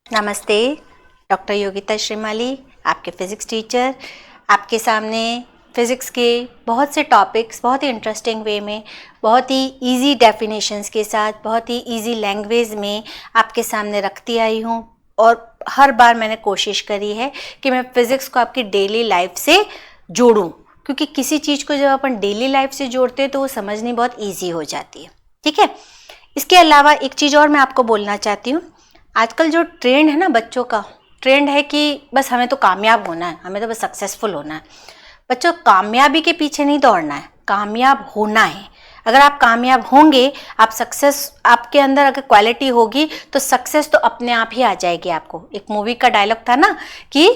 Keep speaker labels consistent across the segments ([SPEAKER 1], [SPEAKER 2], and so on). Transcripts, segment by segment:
[SPEAKER 1] नमस्ते, डॉक्टर योगिता श्रीमाली, आपके physics teacher, आपके सामने फ़िज़िक्स के बहुत से टॉपिक्स बहुत ही इंटरेस्टिंग वे में, बहुत ही इजी डेफिनेशंस के साथ, बहुत ही इजी लैंग्वेज में आपके सामने रखती आई हूँ। और हर बार मैंने कोशिश करी है कि मैं फ़िज़िक्स को आपकी डेली लाइफ से जोड़ूँ, क्योंकि किसी चीज़ को जब अपन डेली लाइफ से जोड़ते हैं तो वो समझनी बहुत ईजी हो जाती है। ठीक है, इसके अलावा एक चीज़ और मैं आपको बोलना चाहती हूँ। आजकल जो ट्रेंड है ना, बच्चों का ट्रेंड है कि बस हमें तो कामयाब होना है, हमें तो बस सक्सेसफुल होना है। बच्चों, कामयाबी के पीछे नहीं दौड़ना है, कामयाब होना है। अगर आप कामयाब होंगे, आप सक्सेस, आपके अंदर अगर क्वालिटी होगी तो सक्सेस तो अपने आप ही आ जाएगी आपको। एक मूवी का डायलॉग था ना कि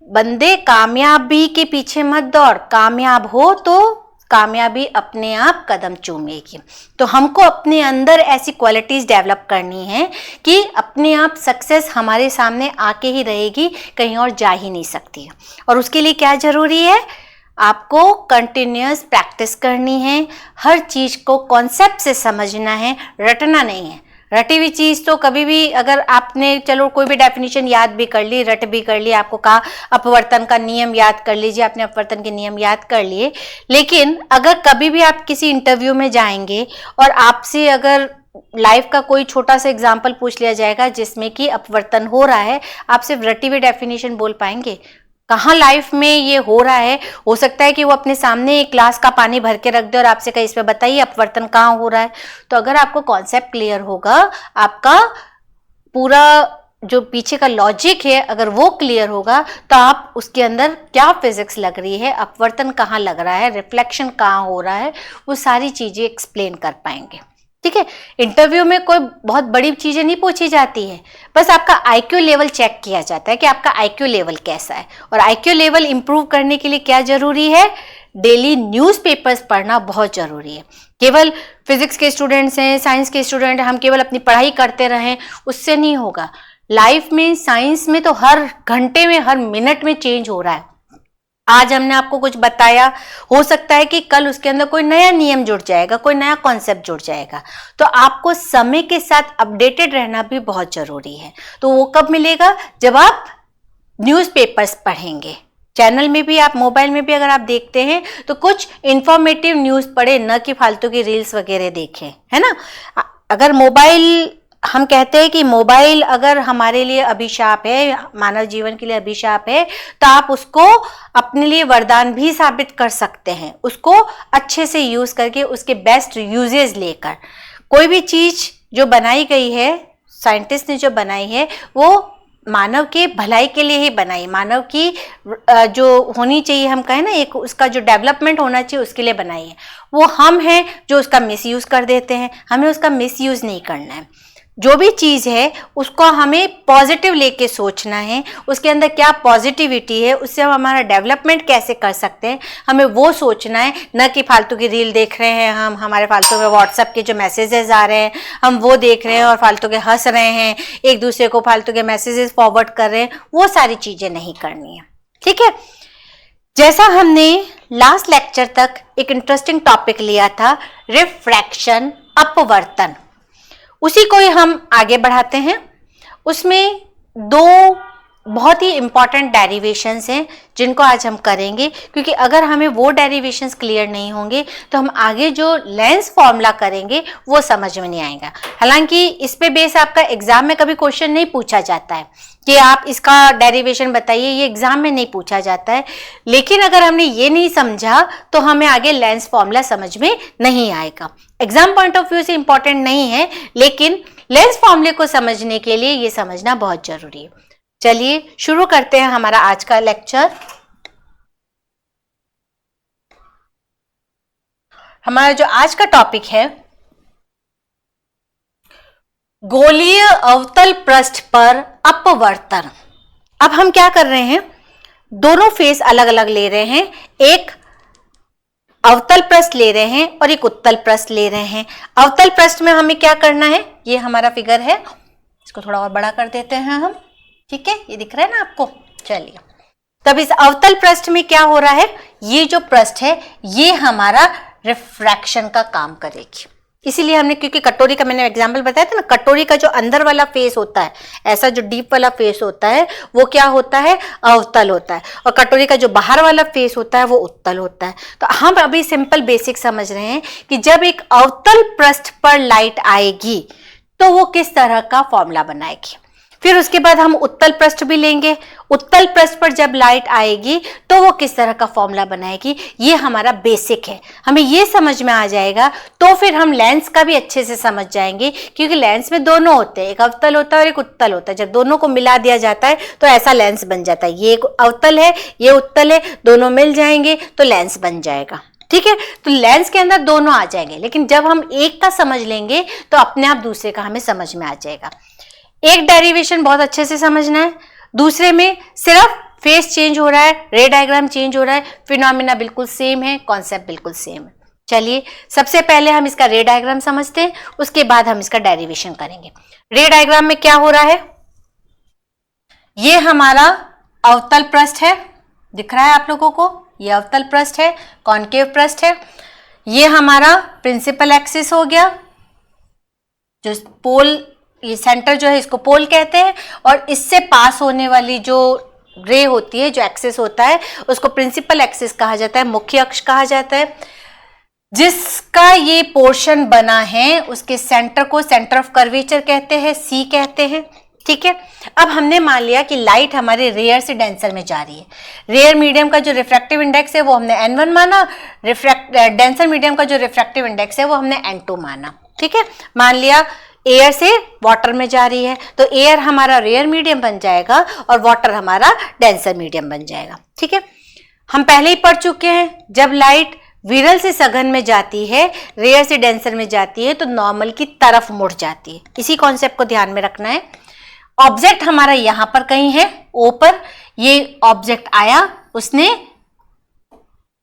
[SPEAKER 1] बंदे कामयाबी के पीछे मत दौड़, कामयाब हो तो कामयाबी अपने आप कदम चूमेगी। तो हमको अपने अंदर ऐसी क्वालिटीज़ डेवलप करनी है कि अपने आप सक्सेस हमारे सामने आके ही रहेगी, कहीं और जा ही नहीं सकती है। और उसके लिए क्या ज़रूरी है? आपको कंटिन्यूअस प्रैक्टिस करनी है, हर चीज़ को कॉन्सेप्ट से समझना है, रटना नहीं है। रटी हुई चीज़ तो कभी भी, अगर आपने चलो कोई भी डेफिनेशन याद भी कर ली, रट भी कर ली, आपको कहा अपवर्तन का नियम याद कर लीजिए, आपने अपवर्तन के नियम याद कर लिए, लेकिन अगर कभी भी आप किसी इंटरव्यू में जाएंगे और आपसे अगर लाइफ का कोई छोटा सा एग्जाम्पल पूछ लिया जाएगा जिसमें कि अपवर्तन हो रहा है, आप सिर्फ रटी हुई डेफिनेशन बोल पाएंगे? कहाँ लाइफ में ये हो रहा है? हो सकता है कि वो अपने सामने एक ग्लास का पानी भर के रख दे और आपसे कहे इसमें बताइए अपवर्तन कहाँ हो रहा है। तो अगर आपको कॉन्सेप्ट क्लियर होगा, आपका पूरा जो पीछे का लॉजिक है अगर वो क्लियर होगा, तो आप उसके अंदर क्या फिजिक्स लग रही है, अपवर्तन कहाँ लग रहा है, रिफ्लेक्शन कहाँ हो रहा है, वो सारी चीज़ें एक्सप्लेन कर पाएंगे। ठीक है, इंटरव्यू में कोई बहुत बड़ी चीज़ें नहीं पूछी जाती है, बस आपका आईक्यू लेवल चेक किया जाता है कि आपका आईक्यू लेवल कैसा है। और आईक्यू लेवल इंप्रूव करने के लिए क्या ज़रूरी है? डेली न्यूज़पेपर्स पढ़ना बहुत ज़रूरी है। केवल फिजिक्स के स्टूडेंट्स हैं, साइंस के स्टूडेंट हैं, हम केवल अपनी पढ़ाई करते रहें, उससे नहीं होगा। लाइफ में, साइंस में तो हर घंटे में, हर मिनट में चेंज हो रहा है। आज हमने आपको कुछ बताया, हो सकता है कि कल उसके अंदर कोई नया नियम जुड़ जाएगा, कोई नया कॉन्सेप्ट जुड़ जाएगा। तो आपको समय के साथ अपडेटेड रहना भी बहुत जरूरी है। तो वो कब मिलेगा? जब आप न्यूज़पेपर्स पढ़ेंगे। चैनल में भी, आप मोबाइल में भी अगर आप देखते हैं तो कुछ इंफॉर्मेटिव न्यूज़ पढ़े, न कि फालतू की रील्स वगैरह देखें, है ना। अगर मोबाइल, हम कहते हैं कि मोबाइल अगर हमारे लिए अभिशाप है, मानव जीवन के लिए अभिशाप है, तो आप उसको अपने लिए वरदान भी साबित कर सकते हैं। उसको अच्छे से यूज़ करके, उसके बेस्ट यूजेस लेकर। कोई भी चीज़ जो बनाई गई है, साइंटिस्ट ने जो बनाई है, वो मानव के भलाई के लिए ही बनाई। मानव की जो होनी चाहिए, हम कहें ना, एक उसका जो डेवलपमेंट होना चाहिए, उसके लिए बनाई है। वो हम हैं जो उसका मिसयूज़ कर देते हैं। हमें उसका मिसयूज़ नहीं करना है। जो भी चीज़ है उसको हमें पॉजिटिव लेके सोचना है, उसके अंदर क्या पॉजिटिविटी है, उससे हम हमारा डेवलपमेंट कैसे कर सकते हैं, हमें वो सोचना है। न कि फालतू की रील देख रहे हैं हम, हमारे फालतू में व्हाट्सएप के जो मैसेजेस आ रहे हैं हम वो देख रहे हैं और फालतू के हंस रहे हैं, एक दूसरे को फालतू के मैसेजेस फॉरवर्ड कर रहे हैं, वो सारी चीज़ें नहीं करनी है। ठीक है, जैसा हमने लास्ट लेक्चर तक एक इंटरेस्टिंग टॉपिक लिया था, रिफ्रैक्शन, अपवर्तन, उसी को ही हम आगे बढ़ाते हैं। उसमें दो बहुत ही इंपॉर्टेंट डेरिवेशंस हैं जिनको आज हम करेंगे, क्योंकि अगर हमें वो डेरिवेशंस क्लियर नहीं होंगे तो हम आगे जो लेंस फॉर्मूला करेंगे वो समझ में नहीं आएगा। हालांकि इस पे बेस आपका एग्जाम में कभी क्वेश्चन नहीं पूछा जाता है कि आप इसका डेरिवेशन बताइए, ये एग्जाम में नहीं पूछा जाता है। लेकिन अगर हमने ये नहीं समझा तो हमें आगे लेंस फॉर्मूला समझ में नहीं आएगा। एग्जाम पॉइंट ऑफ व्यू से इंपॉर्टेंट नहीं है, लेकिन लेंस फॉर्मूले को समझने के लिए ये समझना बहुत जरूरी है। चलिए शुरू करते हैं हमारा आज का लेक्चर। हमारा जो आज का टॉपिक है, गोलीय अवतल पृष्ठ पर अपवर्तन। अब हम क्या कर रहे हैं, दोनों फेस अलग अलग ले रहे हैं। एक अवतल पृष्ठ ले रहे हैं और एक उत्तल पृष्ठ ले रहे हैं। अवतल पृष्ठ में हमें क्या करना है, ये हमारा फिगर है, इसको थोड़ा और बड़ा कर देते हैं हम। ठीक है, ये दिख रहा है ना आपको। चलिए, तब इस अवतल पृष्ठ में क्या हो रहा है, ये जो पृष्ठ है ये हमारा रिफ्रैक्शन का काम करेगी। इसीलिए हमने, क्योंकि कटोरी का मैंने एग्जांपल बताया था ना, कटोरी का जो अंदर वाला फेस होता है, ऐसा जो डीप वाला फेस होता है वो क्या होता है, अवतल होता है, और कटोरी का जो बाहर वाला फेस होता है वो उत्तल होता है। तो हम अभी सिंपल बेसिक समझ रहे हैं कि जब एक अवतल पृष्ठ पर लाइट आएगी तो वो किस तरह का फॉर्मूला बनाएगी। फिर उसके बाद हम उत्तल पृष्ठ भी लेंगे, उत्तल पृष्ठ पर जब लाइट आएगी तो वो किस तरह का फॉर्मूला बनाएगी। ये हमारा बेसिक है, हमें ये समझ में आ जाएगा तो फिर हम लेंस का भी अच्छे से समझ जाएंगे, क्योंकि लेंस में दोनों होते हैं, एक अवतल होता है और एक उत्तल होता है। जब दोनों को मिला दिया जाता है तो ऐसा लेंस बन जाता है, ये एक अवतल है ये उत्तल है, दोनों मिल जाएंगे तो लेंस बन जाएगा। ठीक है, तो लेंस के अंदर दोनों आ जाएंगे, लेकिन जब हम एक का समझ लेंगे तो अपने आप दूसरे का हमें समझ में आ जाएगा। एक डेरिवेशन बहुत अच्छे से समझना है, दूसरे में सिर्फ फेस चेंज हो रहा है, रे डायग्राम चेंज हो रहा है, फिनोमिना बिल्कुल सेम है, कॉन्सेप्ट बिल्कुल सेम है। चलिए सबसे पहले हम इसका रे डायग्राम समझते हैं, उसके बाद हम इसका डेरिवेशन करेंगे। रे डायग्राम में क्या हो रहा है, ये हमारा अवतल पृष्ठ है, दिख रहा है आप लोगों को, ये अवतल पृष्ठ है, कॉन्केव पृष्ठ है। ये हमारा प्रिंसिपल एक्सिस हो गया, जो पोल, ये सेंटर जो है इसको पोल कहते हैं, और इससे पास होने वाली जो रे होती है, जो एक्सिस होता है, उसको प्रिंसिपल एक्सिस कहा जाता है, मुख्य अक्ष कहा जाता है। जिसका ये पोर्शन बना है उसके सेंटर को सेंटर ऑफ कर्वेचर कहते हैं, सी कहते हैं। ठीक है, अब हमने मान लिया कि लाइट हमारे रेयर से डेंसर में जा रही है। रेयर मीडियम का जो रिफ्रैक्टिव इंडेक्स है वो हमने n1 माना, डेंसर मीडियम का जो रिफ्रैक्टिव इंडेक्स है वो हमने n2 माना। ठीक है, मान लिया एयर से वाटर में जा रही है तो एयर हमारा रेयर मीडियम बन जाएगा और वाटर हमारा डेंसर मीडियम बन जाएगा। ठीक है, हम पहले ही पढ़ चुके हैं, जब लाइट विरल से सघन में जाती है, रेयर से डेंसर में जाती है, तो नॉर्मल की तरफ मुड़ जाती है। इसी कॉन्सेप्ट को ध्यान में रखना है। ऑब्जेक्ट हमारा यहां पर कहीं है, ओ पर, ये ऑब्जेक्ट आया, उसने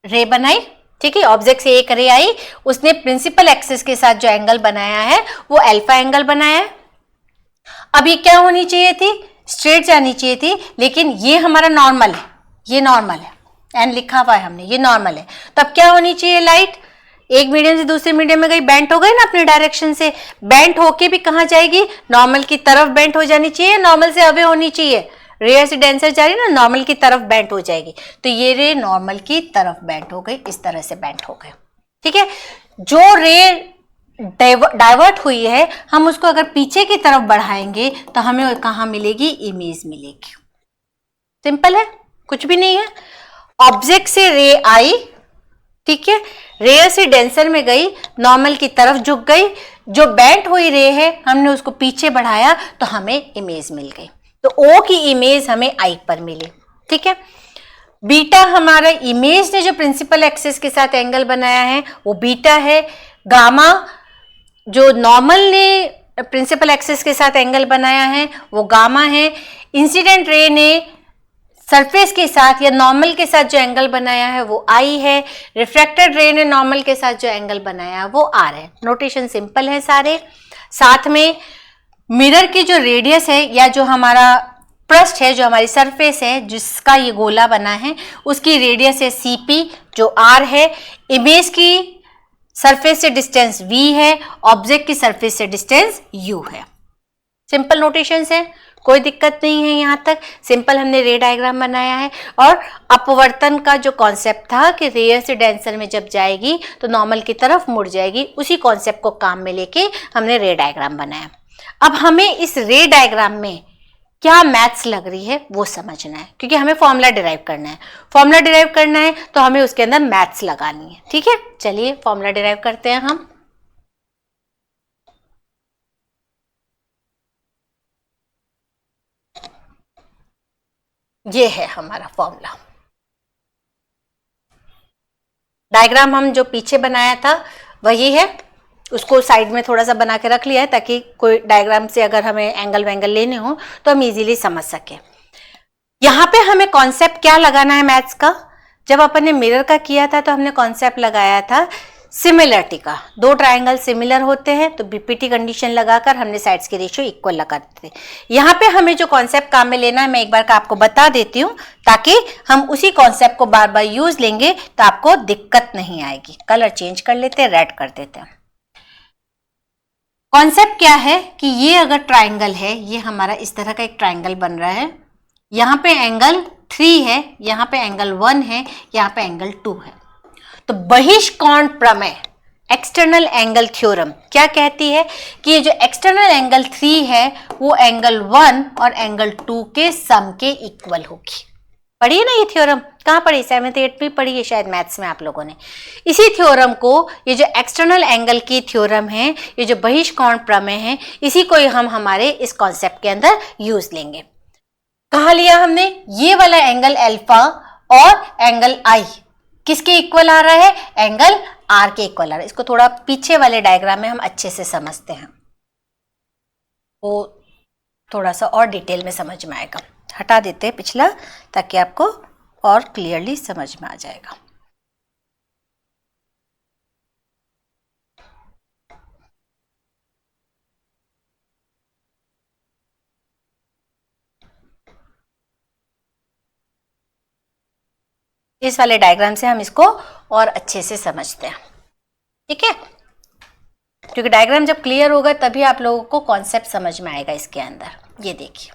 [SPEAKER 1] रे बनाई। ठीक है, ऑब्जेक्ट से एक रे आई, उसने प्रिंसिपल एक्सिस के साथ जो एंगल बनाया है वो अल्फा एंगल बनाया है। अब ये क्या होनी चाहिए थी, स्ट्रेट जानी चाहिए थी, लेकिन ये हमारा नॉर्मल है, ये नॉर्मल है, एन लिखा हुआ है हमने, ये नॉर्मल है। तो अब क्या होनी चाहिए, लाइट एक मीडियम से दूसरे मीडियम में गई, बेंट हो गई ना अपने डायरेक्शन से, बेंट होके भी कहाँ जाएगी, नॉर्मल की तरफ बेंट हो जानी चाहिए, नॉर्मल से अवे होनी चाहिए। रेयर से डेंसर जा रही है ना, नॉर्मल की तरफ बेंट हो जाएगी, तो ये रे नॉर्मल की तरफ बेंट हो गई, इस तरह से बेंट हो गए। ठीक है, जो रे डाइवर्ट हुई है हम उसको अगर पीछे की तरफ बढ़ाएंगे तो हमें कहाँ मिलेगी, इमेज मिलेगी। सिंपल है, कुछ भी नहीं है। ऑब्जेक्ट से रे आई, ठीक है, रेयर से डेंसर में गई, नॉर्मल की तरफ झुक गई, जो बेंट हुई रे है हमने उसको पीछे बढ़ाया तो हमें इमेज मिल गई। तो O की इमेज हमें I पर मिली। ठीक है, बीटा हमारा इमेज ने जो प्रिंसिपल एक्सिस के साथ एंगल बनाया है वो बीटा है, गामा जो नॉर्मल ने प्रिंसिपल एक्सिस के साथ एंगल बनाया है वो गामा है, इंसिडेंट रे ने सरफेस के साथ या नॉर्मल के साथ जो एंगल बनाया है वो I है, रिफ्रैक्टेड रे ने नॉर्मल के साथ जो एंगल बनाया है वो R है। नोटेशन सिंपल है सारे। साथ में मिरर की जो रेडियस है या जो हमारा पृष्ठ है, जो हमारी सरफेस है जिसका ये गोला बना है, उसकी रेडियस है CP जो R है, इमेज की सरफेस से डिस्टेंस V है, ऑब्जेक्ट की सरफेस से डिस्टेंस U है। सिंपल नोटेशंस है, कोई दिक्कत नहीं है यहाँ तक। सिंपल हमने रे डायग्राम बनाया है, और अपवर्तन का जो कॉन्सेप्ट था कि रेयर से डेंसर में जब जाएगी तो नॉर्मल की तरफ मुड़ जाएगी, उसी कॉन्सेप्ट को काम में लेके हमने रे डायग्राम बनाया। अब हमें इस रे डायग्राम में क्या मैथ्स लग रही है वो समझना है, क्योंकि हमें फॉर्मूला डिराइव करना है। फॉर्मूला डिराइव करना है तो हमें उसके अंदर मैथ्स लगानी है। ठीक है, चलिए फॉर्मूला डिराइव करते हैं हम। ये है हमारा फॉर्मूला। डायग्राम हम जो पीछे बनाया था वही है, उसको साइड में थोड़ा सा बना के रख लिया है ताकि कोई डायग्राम से अगर हमें एंगल वेंगल लेने हो तो हम इजीली समझ सके। यहाँ पे हमें कॉन्सेप्ट क्या लगाना है मैथ्स का, जब अपन ने मिरर का किया था तो हमने कॉन्सेप्ट लगाया था सिमिलरिटी का। दो ट्राइंगल सिमिलर होते हैं तो बीपीटी कंडीशन लगाकर हमने साइड्स के रेशियो इक्वल लगा देते। यहाँ पे हमें जो कॉन्सेप्ट काम में लेना है मैं एक बार का आपको बता देती हूँ, ताकि हम उसी कॉन्सेप्ट को बार बार यूज लेंगे तो आपको दिक्कत नहीं आएगी। कलर चेंज कर लेते हैं, रेड कर देते हैं। कॉन्सेप्ट क्या है कि ये अगर ट्राइंगल है, ये हमारा इस तरह का एक ट्राइंगल बन रहा है, यहाँ पे एंगल 3 है, यहाँ पे एंगल 1 है, यहाँ पे एंगल 2 है। तो बहिष्कोण प्रमेय, एक्सटर्नल एंगल थ्योरम क्या कहती है कि ये जो एक्सटर्नल एंगल 3 है वो एंगल 1 और एंगल 2 के सम के इक्वल होगी। पढ़िए ना ये थ्योरम, कहाँ पढ़ी? 7th 8th में पढ़ी है शायद मैथ्स में आप लोगों ने। इसी थ्योरम को, ये जो एक्सटर्नल एंगल की थ्योरम है, ये जो बहिष्कोण प्रमेय है, इसी को हम हमारे इस कॉन्सेप्ट के अंदर यूज लेंगे। कहाँ लिया हमने? ये वाला एंगल अल्फा और एंगल आई किसके इक्वल आ रहा है? एंगल आर के इक्वल आ रहा है। इसको थोड़ा पीछे वाले डायग्राम में हम अच्छे से समझते हैं, वो थोड़ा सा और डिटेल में समझ में आएगा। हटा देते हैं पिछला ताकि आपको और क्लियरली समझ में आ जाएगा। इस वाले डायग्राम से हम इसको और अच्छे से समझते हैं, ठीक है? क्योंकि डायग्राम जब क्लियर होगा तभी आप लोगों को कॉन्सेप्ट समझ में आएगा इसके अंदर। ये देखिए,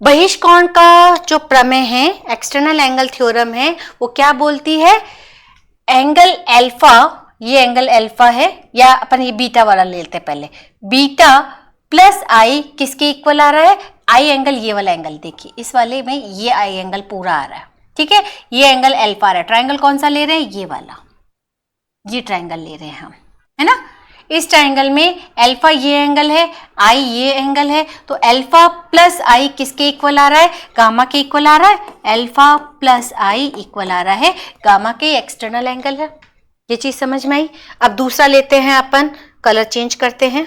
[SPEAKER 1] बहिष्कोण का जो प्रमेय है, एक्सटर्नल एंगल थ्योरम है, वो क्या बोलती है? एंगल अल्फा, ये एंगल अल्फा है, या अपन ये बीटा वाला ले लेते हैं पहले। बीटा प्लस आई किसके इक्वल आ रहा है? आई एंगल, ये वाला एंगल देखिए, इस वाले में ये आई एंगल पूरा आ रहा है, ठीक है? ये एंगल अल्फा आ रहा है। ट्राइंगल कौन सा ले रहे हैं? ये वाला, ये ट्राइंगल ले रहे हैं हम, है ना? इस ट्राइंगल में अल्फा ये एंगल है, आई ये एंगल है, तो अल्फा प्लस आई किसके इक्वल आ रहा है? गामा के इक्वल आ रहा है। अल्फा प्लस आई इक्वल आ रहा है गामा के, एक्सटर्नल एंगल है। ये चीज समझ में आई? अब दूसरा लेते हैं अपन, कलर चेंज करते हैं।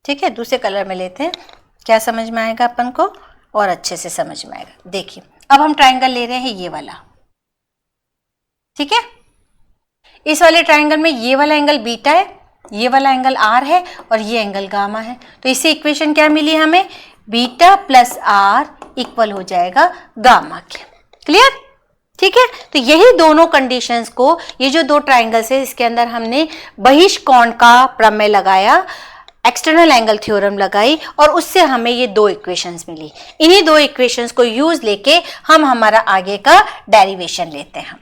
[SPEAKER 1] ठीक है, दूसरे कलर में लेते हैं, क्या समझ में आएगा अपन को और अच्छे से समझ में आएगा। देखिए, अब हम ट्राइंगल ले रहे हैं ये वाला, ठीक है? इस वाले ट्राइंगल में ये वाला एंगल बीटा है, ये वाला एंगल आर है और ये एंगल गामा है। तो इससे इक्वेशन क्या मिली हमें? बीटा प्लस आर इक्वल हो जाएगा गामा के। क्लियर? ठीक है, तो यही दोनों कंडीशंस को, ये जो दो ट्राइंगल्स है इसके अंदर हमने बहिष्कोण का प्रमेय लगाया, एक्सटर्नल एंगल थ्योरम लगाई और उससे हमें ये दो इक्वेशंस मिली। इन्हीं दो इक्वेशंस को यूज लेके हम हमारा आगे का डेरिवेशन लेते हैं।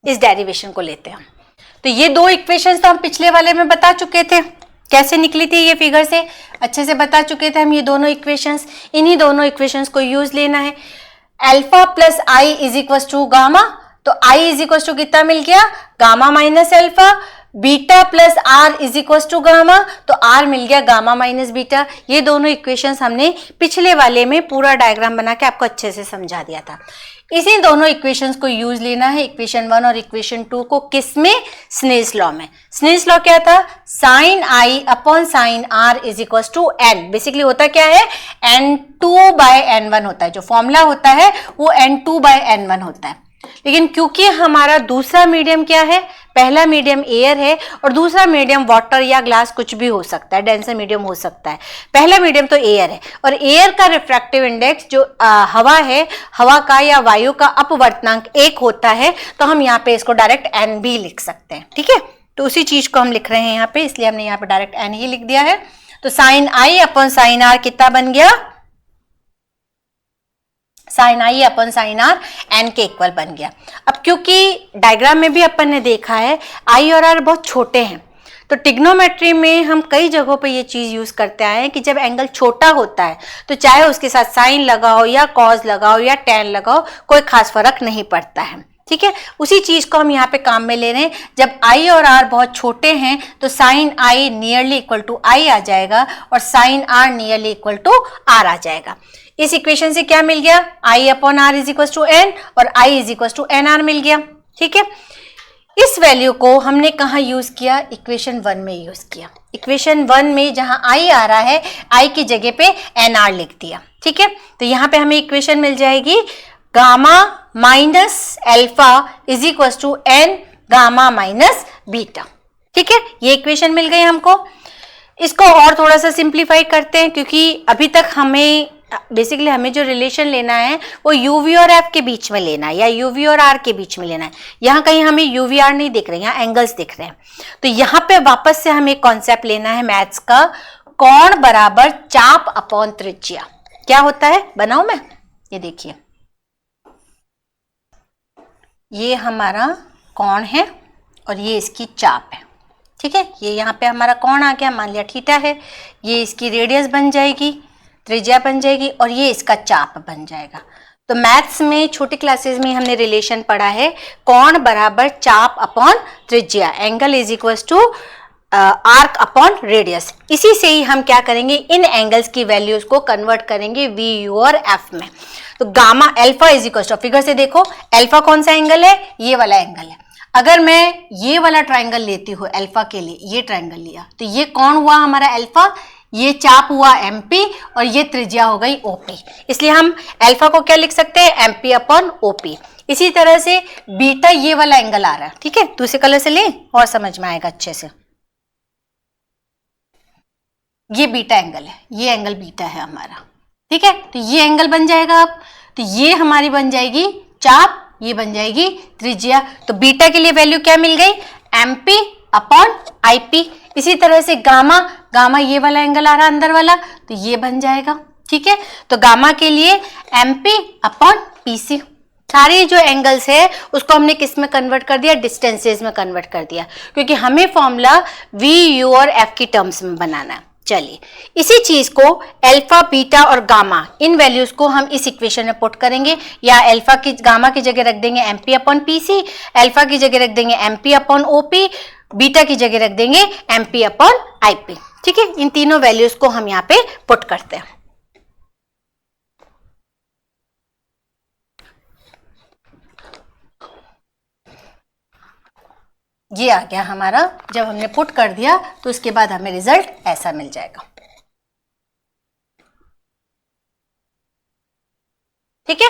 [SPEAKER 1] इस डेरिवेशन को लेते हैं। तो ये दो इक्वेशंस तो हम पिछले वाले में बता चुके थे, कैसे निकली थी ये फिगर से अच्छे से बता चुके थे हम ये दोनों इक्वेशंस। इन्हीं दोनों इक्वेशंस को यूज लेना है। Alpha plus I is equal to gamma, तो आई इज इक्वल टू कितना मिल गया? Gamma minus alpha. Beta plus R is equal to gamma, तो आर मिल गया गामा माइनस बीटा। ये दोनों इक्वेशंस हमने पिछले वाले में पूरा डायग्राम बना के आपको अच्छे से समझा दिया था। इसी दोनों इक्वेशंस को यूज लेना है, इक्वेशन 1 और इक्वेशन 2 को। किस में? स्नेल्स लॉ में। स्नेल्स लॉ क्या था? Sine I upon sine R is equal to N. Basically होता क्या है? n2 बाय n1 होता है। जो फॉर्मूला होता है वो n2 बाय n1 होता है। लेकिन क्योंकि हमारा दूसरा मीडियम क्या है? पहला मीडियम एयर है और दूसरा मीडियम वाटर या ग्लास कुछ भी हो सकता है, डेंसर मीडियम हो सकता है। पहला मीडियम तो एयर है और एयर का रिफ्रैक्टिव इंडेक्स जो हवा है, हवा का या वायु का अपवर्तनांक 1 होता है, तो हम यहाँ पे इसको डायरेक्ट n भी लिख सकते हैं। ठीक है, तो उसी चीज को हम लिख रहे हैं यहाँ पे, इसलिए हमने यहाँ पे डायरेक्ट n ही लिख दिया है। तो sine I upon sine R कितना बन गया? Sine I upon sine R N के इक्वल बन गया। अब क्योंकि डायग्राम में भी अपन ने देखा है आई और आर बहुत छोटे हैं, तो टिग्नोमेट्री में हम कई जगहों पे ये चीज यूज करते आए हैं कि जब एंगल छोटा होता है तो चाहे उसके साथ साइन लगाओ या कॉस लगाओ या टेन लगाओ, कोई खास फर्क नहीं पड़ता है। ठीक है, उसी चीज को हम यहाँ पे काम में ले रहे हैं। जब आई और आर बहुत छोटे हैं तो sine I nearly equal to I आ जाएगा और sine R nearly equal to R आ जाएगा। इस इक्वेशन से क्या मिल गया? I upon R is equal to N और I is equal to N R मिल गया। ठीक है, इस वैल्यू को हमने कहाँ यूज किया? इक्वेशन 1 में यूज किया। इक्वेशन 1 में जहां आई आ रहा है, आई की जगह पे एन आर लिख दिया। ठीक है, तो यहाँ पे हमें इक्वेशन मिल जाएगी gamma minus alpha is equal to N gamma minus beta. ठीक है, ये इक्वेशन मिल गई हमको। इसको और थोड़ा सा सिंप्लीफाई करते हैं, क्योंकि अभी तक हमें बेसिकली हमें जो रिलेशन लेना है वो यूवी और एफ के बीच में लेना है, या यूवी और आर के बीच में लेना है। यहाँ कहीं हमें यूवी आर नहीं दिख रहे, यहाँ एंगल्स दिख रहे हैं। तो यहाँ पे वापस से हमें कॉन्सेप्ट लेना है मैथ्स का, कोण बराबर चाप अपॉन त्रिज्या। क्या होता है, बनाओ मैं, ये देखिए, ये हमारा कोण है और ये इसकी चाप है। ठीक है, ये यहाँ पे हमारा कोण आ गया, मान लिया थीटा है, ये इसकी रेडियस बन जाएगी, त्रिज्या बन जाएगी, और ये इसका चाप बन जाएगा। तो मैथ्स में छोटी क्लासेस में हमने रिलेशन पढ़ा है, कोण बराबर चाप अपॉन त्रिज्या, angle is equal to arc upon radius. इसी से ही हम क्या करेंगे, इन एंगल्स की वैल्यूज को कन्वर्ट करेंगे वी, यू और एफ में। तो gamma alpha is equal to, figure से देखो अल्फा कौन सा एंगल है, ये वाला एंगल है। अगर मैं ये वाला ट्रायंगल लेती हूँ अल्फा के लिए, ये ट्रायंगल लिया, तो ये कौन हुआ हमारा अल्फा, ये चाप हुआ एमपी, और ये त्रिज्या हो गई ओपी। इसलिए हम अल्फा को क्या लिख सकते हैं, एमपी अपॉन ओपी। इसी तरह से बीटा, ये वाला एंगल आ रहा है, ठीक है, दूसरे कलर से ले और समझ में आएगा अच्छे से। ये बीटा एंगल है, ये एंगल बीटा है हमारा। ठीक है, तो ये एंगल बन जाएगा अब, तो ये हमारी बन जाएगी चाप, ये बन जाएगी त्रिज्या। तो बीटा के लिए वैल्यू क्या मिल गई, एमपी अपॉन आईपी। इसी तरह से गामा, गामा ये वाला एंगल आ रहा है अंदर वाला, तो ये बन जाएगा। ठीक है, तो गामा के लिए एमपी अपॉन पीसी। सारे जो एंगल्स है उसको हमने किस में कन्वर्ट कर दिया, डिस्टेंसेस में कन्वर्ट कर दिया, क्योंकि हमें फॉर्मूला वी, यू और एफ की टर्म्स में बनाना है। चलिए, इसी चीज को अल्फा, बीटा और गामा, इन वैल्यूज को हम इस इक्वेशन में पुट करेंगे, या अल्फा की, गामा की जगह रख देंगे एमपी अपॉन पीसी, अल्फा की जगह रख देंगे एमपी अपॉन ओपी, बीटा की जगह रख देंगे एमपी अपॉन आईपी। ठीक है, इन तीनों वैल्यूज को हम यहाँ पे पुट करते हैं। ये आ गया हमारा, जब हमने पुट कर दिया तो उसके बाद हमें रिजल्ट ऐसा मिल जाएगा। ठीक है,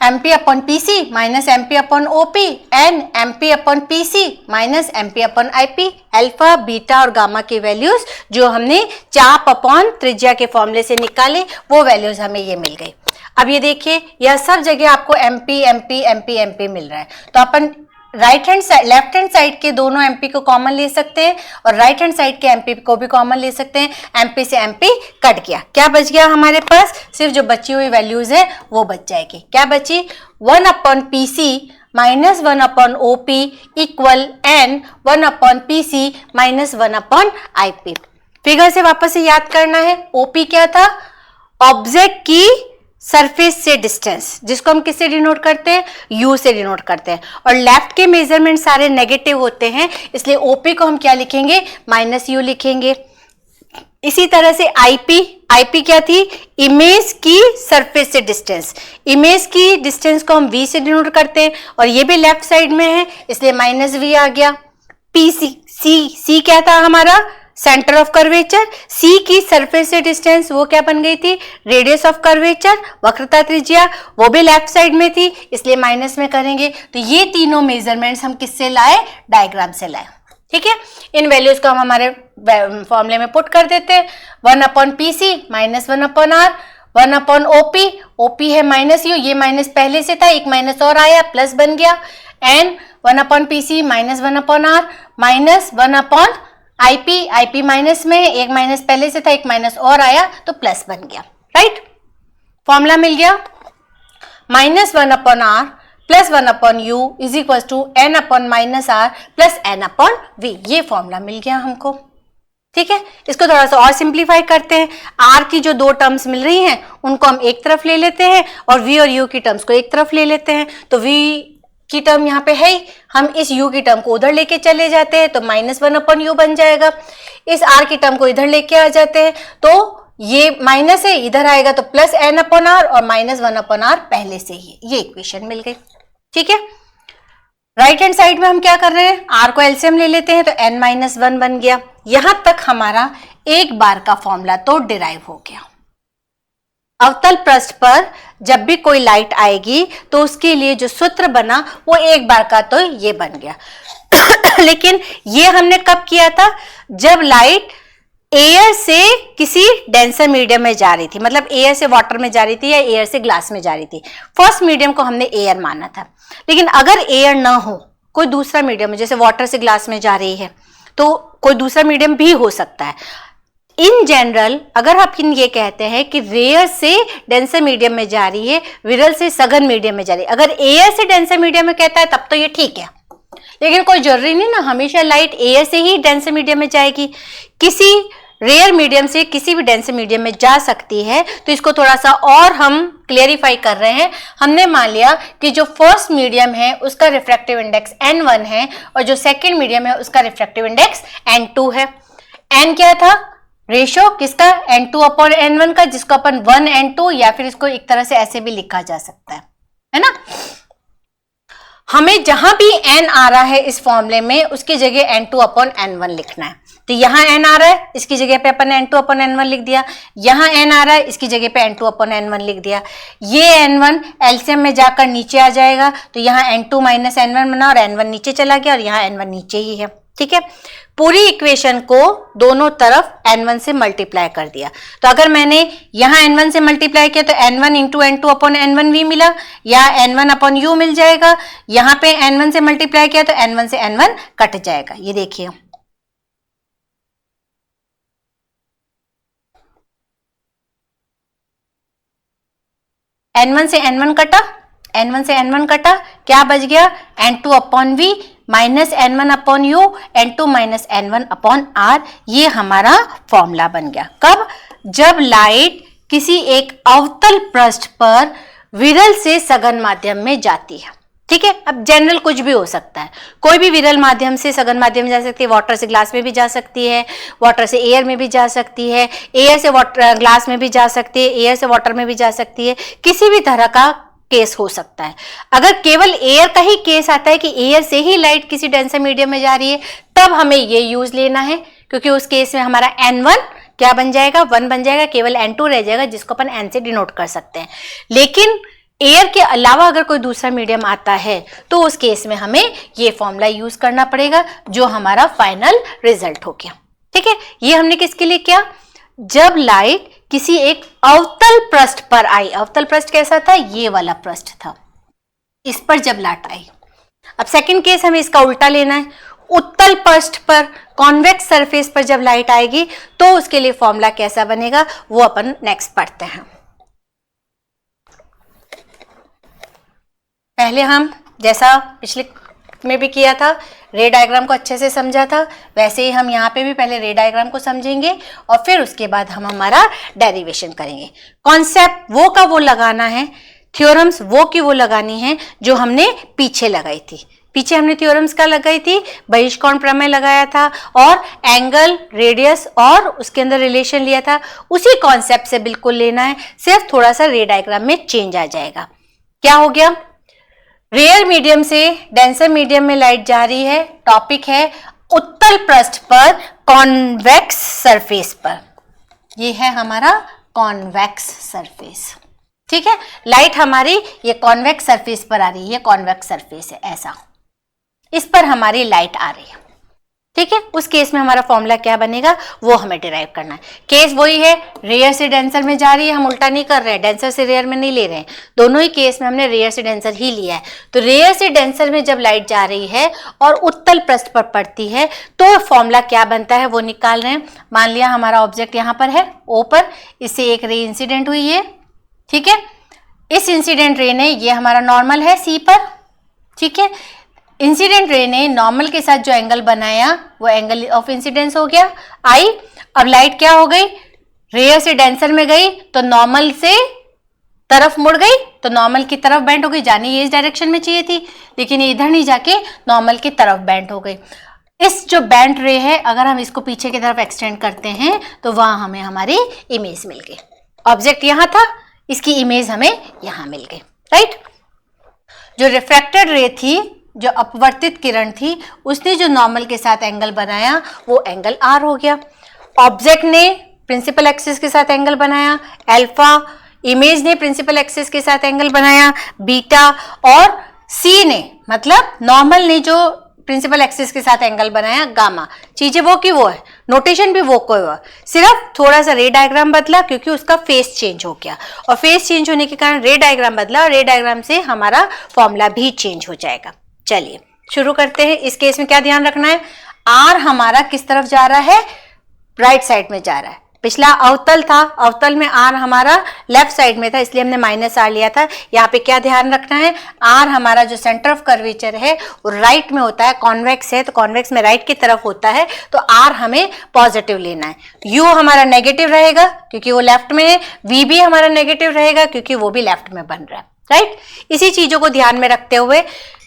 [SPEAKER 1] MP upon PC minus MP upon OP and MP upon PC minus MP upon IP. Alpha, beta और गामा की वैल्यूज जो हमने चाप अपॉन त्रिज्या के फॉर्मूले से निकाले, वो वैल्यूज हमें ये मिल गई। अब ये देखिए, यह सब जगह आपको एमपी एमपी एमपी एमपी मिल रहा है, तो अपन right hand side, left hand side के दोनों एमपी को कॉमन ले सकते हैं और राइट हैंड साइड के एमपी को भी कॉमन ले सकते हैं। एमपी से एमपी कट गया, क्या बच गया हमारे पास, सिर्फ जो बची हुई वैल्यूज है वो बच जाएगी। क्या बची, 1 upon PC minus 1 upon OP equal N 1 upon PC minus 1 upon IP. Figure से वापस से याद करना है, ओपी क्या था, ऑब्जेक्ट की सरफेस से डिस्टेंस, जिसको हम किससे डिनोट करते हैं, यू से डिनोट करते हैं, और लेफ्ट के मेजरमेंट सारे नेगेटिव होते हैं, इसलिए ओपी को हम क्या लिखेंगे, माइनस यू लिखेंगे। इसी तरह से आईपी, आईपी क्या थी, इमेज की सरफेस से डिस्टेंस, इमेज की डिस्टेंस को हम वी से डिनोट करते हैं, और ये भी लेफ्ट साइड में है इसलिए माइनस वी आ गया। पीसी, सी क्या था हमारा, सेंटर ऑफ कर्वेचर, सी की सरफेस से डिस्टेंस वो क्या बन गई थी, रेडियस ऑफ कर्वेचर, वक्रता त्रिज्या, वो भी लेफ्ट साइड में थी इसलिए माइनस में करेंगे। तो ये तीनों मेजरमेंट्स हम किससे लाए, डायग्राम से लाए। ठीक है, इन वैल्यूज को हम हमारे फॉर्मूले में पुट कर देते हैं, 1 upon PC minus 1 upon R, 1 upon OP, OP है माइनस यू, ये माइनस पहले से था, एक माइनस और आया, प्लस बन गया, N 1 upon PC minus 1 upon R minus 1 upon IP, IP minus में, एक माइनस पहले से था, एक माइनस और आया तो प्लस बन गया। राइट, फॉर्मूला मिल गया, minus 1 upon R plus 1 upon U is equal to N upon minus R plus N upon V. ये फॉर्मूला मिल गया हमको। ठीक है, इसको थोड़ा सा और सिंप्लीफाई करते हैं। आर की जो दो टर्म्स मिल रही हैं उनको हम एक तरफ ले लेते हैं और वी और यू की टर्म्स को एक तरफ ले लेते हैं। तो वी की टर्म यहाँ पे है ही, हम इस u की टर्म को उधर लेके चले जाते हैं तो माइनस 1 अपॉन यू बन जाएगा। इस r की टर्म को इधर लेके आ जाते हैं तो ये माइनस है, इधर आएगा तो प्लस n अपॉन आर और माइनस 1 अपॉन आर पहले से ही, ये इक्वेशन मिल गई। ठीक है, राइट हैंड साइड में हम क्या कर रहे हैं, r को एलसीएम ले लेते हैं तो n माइनस 1 बन गया। यहां तक हमारा एक बार का फॉर्मूला तो डिराइव हो गया। अवतल पृष्ठ पर जब भी कोई लाइट आएगी तो उसके लिए जो सूत्र बना वो एक बार का तो ये बन गया। लेकिन ये हमने कब किया था? जब लाइट एयर से किसी डेंसर मीडियम में जा रही थी, मतलब एयर से वाटर में जा रही थी या एयर से ग्लास में जा रही थी। फर्स्ट मीडियम को हमने एयर माना था। लेकिन अगर एयर ना हो, कोई दूसरा मीडियम, जैसे वाटर से ग्लास में जा रही है तो कोई दूसरा मीडियम भी हो सकता है। इन जनरल अगर आप ये कहते हैं कि रेयर से डेंसर मीडियम में जा रही है, विरल से सघन मीडियम में जा रही है, अगर एयर से डेंसर मीडियम में कहता है तब तो ये ठीक है। लेकिन कोई जरूरी नहीं ना हमेशा लाइट एयर से ही डेंसर मीडियम में जाएगी, किसी रेयर मीडियम से किसी भी डेंसर मीडियम में जा सकती है। तो इसको थोड़ा सा और हम क्लियरिफाई कर रहे हैं। हमने मान लिया कि जो फर्स्ट मीडियम है उसका रिफ्रैक्टिव इंडेक्स n1 है और जो सेकेंड मीडियम है उसका रिफ्रैक्टिव इंडेक्स n2 है। n क्या था? रेशो किसका? n2 अपॉन n1 का, जिसको अपन 1n2 या फिर इसको एक तरह से ऐसे भी लिखा जा सकता है ना। हमें जहां भी n आ रहा है इस फॉर्मूले में उसकी जगह n2 अपॉन n1 लिखना है। तो यहाँ n आ रहा है, इसकी जगह पे अपन n2 अपॉन n1 लिख दिया। यहाँ n आ रहा है, इसकी जगह पे n2 अपॉन n1 लिख दिया। ये n1 एलसीएम में जाकर नीचे आ जाएगा, तो यहाँ n2 माइनस n1 बना और n1 नीचे चला गया और यहाँ n1 नीचे ही है। ठीक है, पूरी इक्वेशन को दोनों तरफ n1 से मल्टीप्लाई कर दिया। तो अगर मैंने यहाँ n1 से मल्टीप्लाई किया तो n1 into n2 upon n1 भी मिला, या n1 अपॉन u मिल जाएगा। यहाँ पे n1 से मल्टीप्लाई किया तो n1 से n1 कट जाएगा। ये देखिए, n1 से n1 कटा, n1 से n1 कटा, क्या बच गया? n2 upon v minus n1 upon u, n2 minus n1 upon r। ये हमारा फॉर्मूला बन गया। कब? जब लाइट किसी एक अवतल पृष्ठ पर विरल से सघन माध्यम में जाती है। ठीक है, अब जनरल कुछ भी हो सकता है, कोई भी विरल माध्यम से सघन माध्यम में जा सकती है। वाटर से ग्लास में भी जा सकती है, वाटर से एयर में भी जा सकती है, एयर से वाटर ग्लास में भी जा सकती है, एयर से वाटर में भी जा सकती है। किसी भी तरह का केस हो सकता है। अगर केवल एयर का ही केस आता है कि एयर से ही लाइट किसी डेंसर मीडियम में जा रही है, तब हमें ये यूज लेना है, क्योंकि उस केस में हमारा n1 क्या बन जाएगा? 1 बन जाएगा, केवल n2 रह जाएगा जिसको अपन n से डिनोट कर सकते हैं। लेकिन एयर के अलावा अगर कोई दूसरा मीडियम आता है तो उस केस में हमें ये फॉर्मूला यूज करना पड़ेगा, जो हमारा फाइनल रिजल्ट हो गया। ठीक है, ये हमने किसके लिए किया? जब लाइट किसी एक अवतल पृष्ठ पर आई। अवतल पृष्ठ कैसा था? ये वाला पृष्ठ था, इस पर जब लाइट आई। अब सेकंड केस हमें इसका उल्टा लेना है। उत्तल पृष्ठ पर, कॉन्वेक्स सरफेस पर जब लाइट आएगी तो उसके लिए फॉर्मूला कैसा बनेगा वो अपन नेक्स्ट पढ़ते हैं। पहले हम जैसा पिछले में भी किया था, रे डायग्राम को अच्छे से समझा था, वैसे ही हम यहाँ पे भी पहले रे डायग्राम को समझेंगे और फिर उसके बाद हम हमारा डेरिवेशन करेंगे। कॉन्सेप्ट वो का वो लगाना है, थ्योरम्स वो की वो लगानी है जो हमने पीछे लगाई थी। पीछे हमने थ्योरम्स का लगाई थी, बहिष्कोण प्रमेय लगाया था और एंगल, रेडियस और उसके अंदर रिलेशन लिया था। उसी कॉन्सेप्ट से बिल्कुल लेना है, सिर्फ थोड़ा सा रे डायग्राम में चेंज आ जाएगा। क्या हो गया? रेयर मीडियम से डेंसर मीडियम में लाइट जा रही है। टॉपिक है उत्तल पृष्ठ पर कॉन्वेक्स सरफेस पर। ये है हमारा कॉन्वेक्स सरफेस। ठीक है, लाइट हमारी ये कॉन्वेक्स सरफेस पर आ रही है, ये कॉन्वेक्स सरफेस है, ऐसा इस पर हमारी लाइट आ रही है। ठीक है, उस केस में हमारा फॉर्मूला क्या बनेगा वो हमें डिराइव करना है। केस वही है, रेयर से डेंसर में जा रही है, हम उल्टा नहीं कर रहे हैं, डेंसर से रेयर में नहीं ले रहे हैं, दोनों ही केस में हमने रेयर से डेंसर ही लिया है। तो रेयर से डेंसर में जब लाइट जा रही है और उत्तल पृष्ठ पर पड़ती है तो फॉर्मूला क्या बनता है वो निकाल रहे हैं। मान लिया हमारा ऑब्जेक्ट यहाँ पर है O पर, इससे एक रे इंसिडेंट हुई है। ठीक है, इस इंसिडेंट रे ने, ये हमारा नॉर्मल है C पर। ठीक है, इंसिडेंट रे ने नॉर्मल के साथ जो एंगल बनाया वो एंगल ऑफ इंसिडेंस हो गया I। अब लाइट क्या हो गई? रेयर से डेंसर में गई तो नॉर्मल से तरफ मुड़ गई, तो नॉर्मल की तरफ बेंड हो गई। जानी ये इस डायरेक्शन में चाहिए थी, लेकिन ये इधर नहीं जाके नॉर्मल की तरफ बेंड हो गई। इस जो बेंड रे है, अगर हम इसको पीछे की तरफ एक्सटेंड करते हैं तो वहां हमें हमारी इमेज मिल गई। ऑब्जेक्ट यहाँ था, इसकी इमेज हमें यहाँ मिल गई। राइट, जो रिफ्रैक्टेड रे थी, जो अपवर्तित किरण थी, उसने जो नॉर्मल के साथ एंगल बनाया वो एंगल R हो गया। ऑब्जेक्ट ने प्रिंसिपल एक्सिस के साथ एंगल बनाया अल्फा, इमेज ने प्रिंसिपल एक्सिस के साथ एंगल बनाया बीटा, और सी ने मतलब नॉर्मल ने जो प्रिंसिपल एक्सिस के साथ एंगल बनाया गामा। चीजें वो की वो है, नोटेशन भी वो को हुआ, सिर्फ थोड़ा सा रे डायग्राम बदला क्योंकि उसका फेस चेंज हो गया, और फेस चेंज होने के कारण रे डायग्राम बदला, और रे डायग्राम से हमारा फॉर्मूला भी चेंज हो जाएगा। चलिए शुरू करते हैं। इस केस में क्या ध्यान रखना है, आर हमारा किस तरफ जा रहा है, राइट साइड में जा रहा है। पिछला अवतल था, अवतल में आर हमारा लेफ्ट साइड में था, इसलिए हमने माइनस आर लिया था। यहाँ पे क्या ध्यान रखना है, आर हमारा जो सेंटर ऑफ कर्वेचर है वो राइट में होता है, कॉन्वेक्स है तो कॉन्वेक्स में राइट की तरफ होता है, तो आर हमें पॉजिटिव लेना है। यू हमारा नेगेटिव रहेगा क्योंकि वो लेफ्ट में है, वी भी हमारा नेगेटिव रहेगा क्योंकि वो भी लेफ्ट में बन रहा है, राइट। इसी चीजों को ध्यान में रखते हुए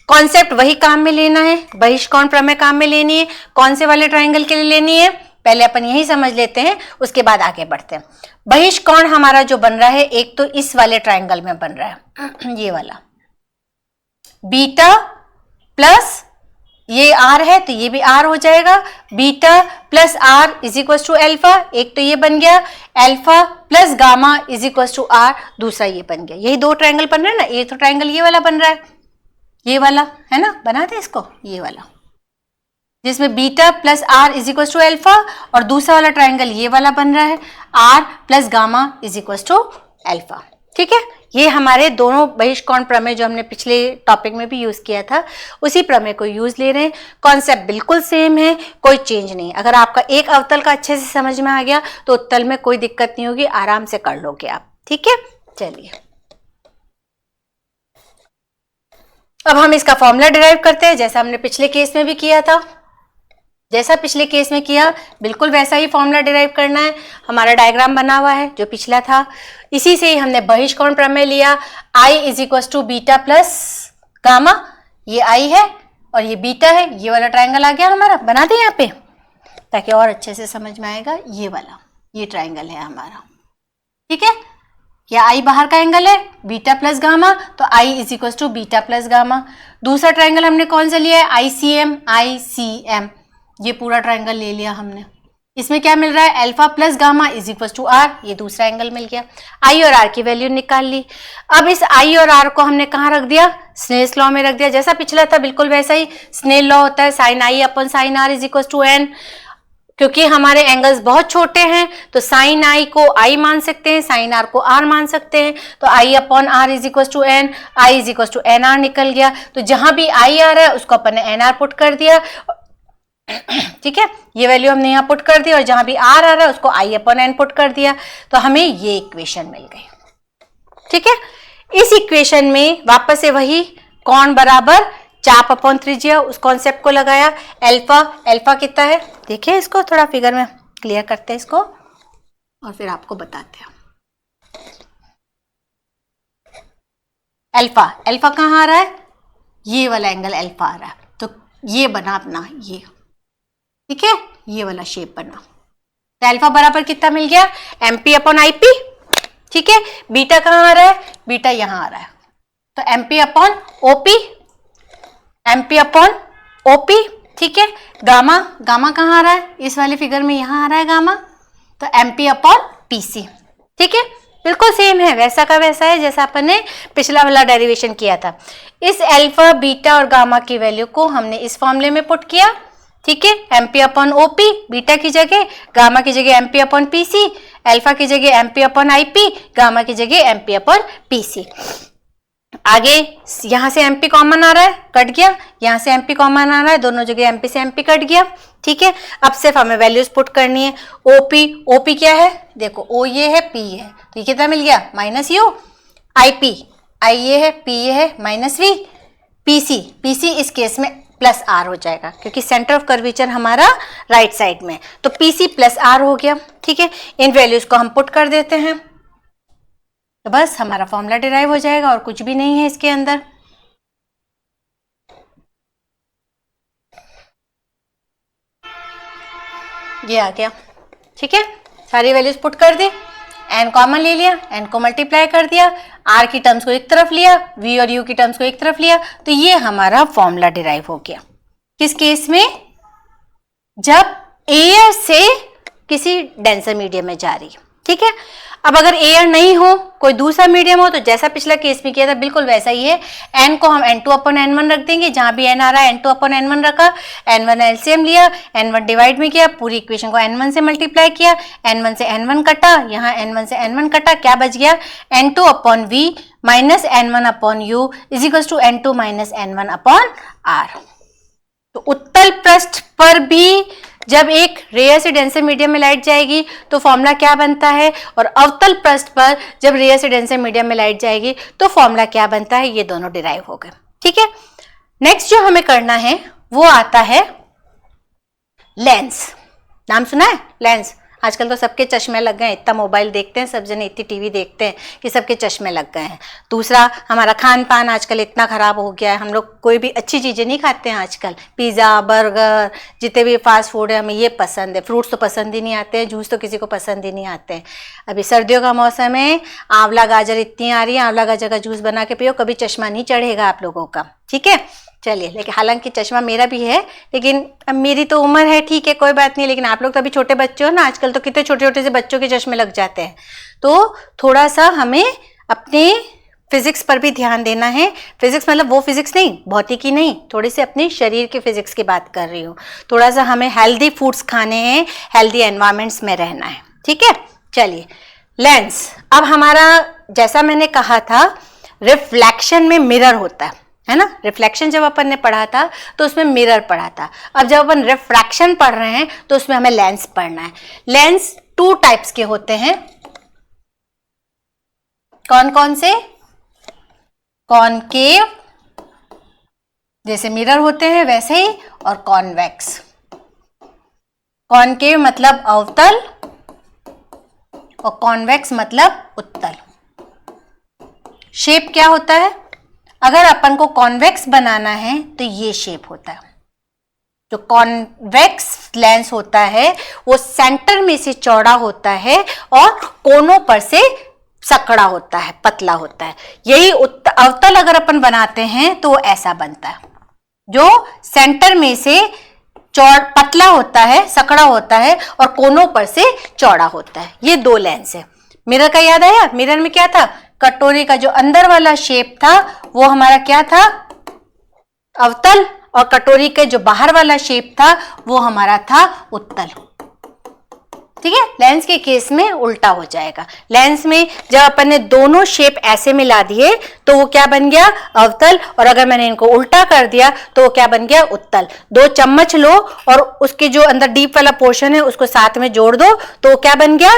[SPEAKER 1] कॉन्सेप्ट वही काम में लेना है, बहिष्कोण प्रमेय काम में लेनी है। कौन से वाले ट्राइंगल के लिए लेनी है, पहले अपन यही समझ लेते हैं, उसके बाद आगे बढ़ते हैं। बहिष्कोण हमारा जो बन रहा है, एक तो इस वाले ट्राइंगल में बन रहा है, ये वाला बीटा प्लस ये आर है तो ये भी आर हो जाएगा, beta plus R is equal to alpha, एक तो ये बन गया, alpha plus gamma is equal to R, दूसरा ये बन गया। यही दो ट्राइंगल बन रहे हैं ना, एक तो ट्राइंगल ये वाला बन रहा है, ये वाला है ना, बनाते इसको, ये वाला जिसमें beta plus R is equal to alpha, और दूसरा वाला ट्राइंगल ये वाला बन रहा है, R plus gamma is equal to alpha. ठीक है, ये हमारे दोनों बहिष्कोण प्रमेय जो हमने पिछले टॉपिक में भी यूज किया था, उसी प्रमेय को यूज ले रहे हैं। कॉन्सेप्ट बिल्कुल सेम है, कोई चेंज नहीं। अगर आपका एक अवतल का अच्छे से समझ में आ गया तो उत्तल में कोई दिक्कत नहीं होगी, आराम से कर लोगे आप। ठीक है, चलिए अब हम इसका फॉर्मूला डिराइव करते हैं, जैसा हमने पिछले केस में भी किया था। जैसा पिछले केस में किया बिल्कुल वैसा ही फॉर्मूला डिराइव करना है। हमारा डायग्राम बना हुआ है जो पिछला था, इसी से ही हमने बहिष्कोण प्रमेय लिया। I is equal to beta plus gamma, ये आई है और ये बीटा है, ये वाला ट्राइंगल आ गया हमारा। बना दें यहाँ पे ताकि और अच्छे से समझ में आएगा। ये वाला ये ट्राइंगल है हमारा, ठीक है। या आई बाहर का एंगल है, बीटा प्लस गामा, तो I is equal to beta plus gamma. दूसरा ट्राइंगल हमने कौन सा लिया है, आई सी एम, ये पूरा ट्राइंगल ले लिया हमने। इसमें क्या मिल रहा है, alpha plus gamma is equal to R, ये दूसरा एंगल मिल गया। आई और आर की वैल्यू निकाल ली। अब इस आई और आर को हमने कहाँ रख दिया, स्नेल्स लॉ में रख दिया। जैसा पिछला था बिल्कुल वैसा ही स्नेल लॉ होता है, sine I upon sine R is equal to N. क्योंकि हमारे एंगल्स बहुत छोटे हैं तो साइन आई को आई मान सकते हैं, साइन आर को आर मान सकते हैं, तो I upon R is equal to N, I is equal to N R निकल गया। तो जहां भी आई आ रहा है उसको अपन ने एन आर पुट कर दिया, ठीक है। ये वैल्यू हमने यहाँ पुट कर दी, और जहां भी आर आ रहा है उसको आई अपॉन एन पुट कर दिया, तो हमें ये इक्वेशन मिल गई। ठीक है, इस इक्वेशन में वापस से वही कोण बराबर चाप अपॉन त्रिज्या, उस कॉन्सेप्ट को लगाया। अल्फा कितना है, देखिए इसको थोड़ा फिगर में क्लियर करते हैं इसको और फिर आपको बताते हैं। अल्फा कहाँ आ रहा है, ये वाला एंगल अल्फा आ रहा है, तो ये बना अपना ये, ठीक है, ये वाला शेप बना। तो अल्फा बराबर कितना मिल गया, एमपी अपॉन आईपी। ठीक है, बीटा कहाँ आ रहा है, बीटा यहाँ आ रहा है, तो MP upon OP, MP upon OP. ठीक है, गामा कहाँ आ रहा है, इस वाले फिगर में यहाँ आ रहा है गामा, तो एमपी अपॉन पीसी। ठीक है, बिल्कुल सेम है, वैसा का वैसा है जैसा अपन ने पिछला वाला डेरिवेशन किया था। इस अल्फा बीटा और गामा की वैल्यू को हमने इस फॉर्मूले में पुट किया। ठीक है, एमपी अपॉन ओपी, बीटा की जगह, गामा की जगह एमपी अपॉन पीसी, अल्फा की जगह एमपी अपॉन आईपी, गामा की जगह एमपी अपॉन पीसी। आगे यहां से एमपी कॉमन आ रहा है, कट गया, यहां से एमपी कॉमन आ रहा है, दोनों जगह एमपी से एमपी कट गया। ठीक है, अब सिर्फ हमें वैल्यूज पुट करनी है। ओपी क्या है, देखो ओ ये है, पी है, तो ये कितना मिल गया, माइनस यू। आई ये है, पी ये है, माइनस वी। पीसी इस केस में प्लस आर हो जाएगा क्योंकि सेंटर ऑफ कर्वेचर हमारा राइट साइड में, तो पीसी प्लस आर हो गया। ठीक है, इन वैल्यूज को हम पुट कर देते हैं, तो बस हमारा फॉर्मूला डिराइव हो जाएगा और कुछ भी नहीं है इसके अंदर। ये आ गया। ठीक है, सारी वैल्यूज पुट कर दी, एन कॉमन ले लिया, एन को मल्टीप्लाई कर दिया, आर की टर्म्स को एक तरफ लिया, वी और यू की टर्म्स को एक तरफ लिया, तो ये हमारा फॉर्मूला डिराइव हो गया। किस केस में, जब एयर से किसी डेंसर मीडियम में जा रही है। ठीक है। अब अगर एयर नहीं हो, कोई दूसरा मीडियम हो, तो जैसा पिछला केस में किया था बिल्कुल वैसा ही है। n को हम n2/n1 रख देंगे, जहां भी n आ रहा है n2/n1 रखा, n1 एलसीएम लिया, n1 डिवाइड में किया, पूरी इक्वेशन को n1 से मल्टीप्लाई किया, n1 से n1 कटा, यहाँ n1 से n1 कटा, क्या बच गया, n2/v minus n1/u is equal to n2 minus n1/r। तो उत्तल पृष्ठ पर भी जब एक रेयर से डेंसर मीडियम में लाइट जाएगी तो फॉर्मूला क्या बनता है, और अवतल पृष्ठ पर जब रेयर से डेंसर मीडियम में लाइट जाएगी तो फॉर्मूला क्या बनता है, ये दोनों डिराइव हो गए। ठीक है। नेक्स्ट जो हमें करना है वो आता है लेंस। नाम सुना है लेंस? आजकल तो सबके चश्मे लग गए हैं, इतना मोबाइल देखते हैं सब जने, इतनी टीवी देखते हैं कि सबके चश्मे लग गए हैं। दूसरा, हमारा खान पान आजकल इतना खराब हो गया है, हम लोग कोई भी अच्छी चीजें नहीं खाते हैं आजकल। पिज्जा, बर्गर, जितने भी फास्ट फूड है हमें ये पसंद है, फ्रूट्स तो पसंद ही नहीं आते हैं, जूस तो किसी को पसंद ही नहीं आते हैं। अभी सर्दियों का मौसम है, आंवला गाजर इतनी आ रही है, आंवला गाजर का जूस बना के पियो, कभी चश्मा नहीं चढ़ेगा आप लोगों का। ठीक है, चलिए। लेकिन हालांकि चश्मा मेरा भी है, लेकिन अब मेरी तो उम्र है, ठीक है कोई बात नहीं, लेकिन आप लोग तो अभी छोटे बच्चे हो ना, आजकल तो कितने छोटे छोटे से बच्चों के चश्मे लग जाते हैं। तो थोड़ा सा हमें अपने फिजिक्स पर भी ध्यान देना है। फिजिक्स मतलब वो फिजिक्स नहीं, भौतिकी नहीं, थोड़ी सी अपने शरीर के फिजिक्स की बात कर रही हूँ। थोड़ा सा हमें हेल्दी फूड्स खाने हैं, हेल्दी एनवायरमेंट्स में रहना है। ठीक है, चलिए। लेंस, अब हमारा जैसा मैंने कहा था रिफ्लेक्शन में मिरर होता है ना। रिफ्लेक्शन जब अपन ने पढ़ा था तो उसमें मिरर पढ़ा था। अब जब अपन रिफ्रैक्शन पढ़ रहे हैं तो उसमें हमें लेंस पढ़ना है। लेंस 2 टाइप्स के होते हैं। कौन कौन से? कॉनकेव जैसे मिरर होते हैं वैसे ही, और कॉन्वेक्स। कॉनकेव मतलब अवतल और कॉन्वेक्स मतलब उत्तल। शेप क्या होता है? अगर अपन को कॉन्वेक्स बनाना है तो ये शेप होता है। जो कॉन्वेक्स लेंस होता है वो सेंटर में से चौड़ा होता है और कोनों पर से सकड़ा होता है, पतला होता है। यही अवतल अगर अपन बनाते हैं तो ऐसा बनता है, जो सेंटर में से पतला होता है, सकड़ा होता है और कोनों पर से चौड़ा होता है। ये 2 लेंस है। मिरर का याद आया? मिरर में क्या था? कटोरी का जो अंदर वाला शेप था वो हमारा क्या था? अवतल, और कटोरी के जो बाहर वाला शेप था वो हमारा था उत्तल। ठीक है। लेंस के केस में उल्टा हो जाएगा। लेंस में जब अपन ने दोनों शेप ऐसे मिला दिए तो वो क्या बन गया? अवतल, और अगर मैंने इनको उल्टा कर दिया तो वो क्या बन गया? उत्तल। 2 चम्मच लो और उसके जो अंदर डीप वाला पोर्शन है उसको साथ में जोड़ दो तो वो क्या बन गया?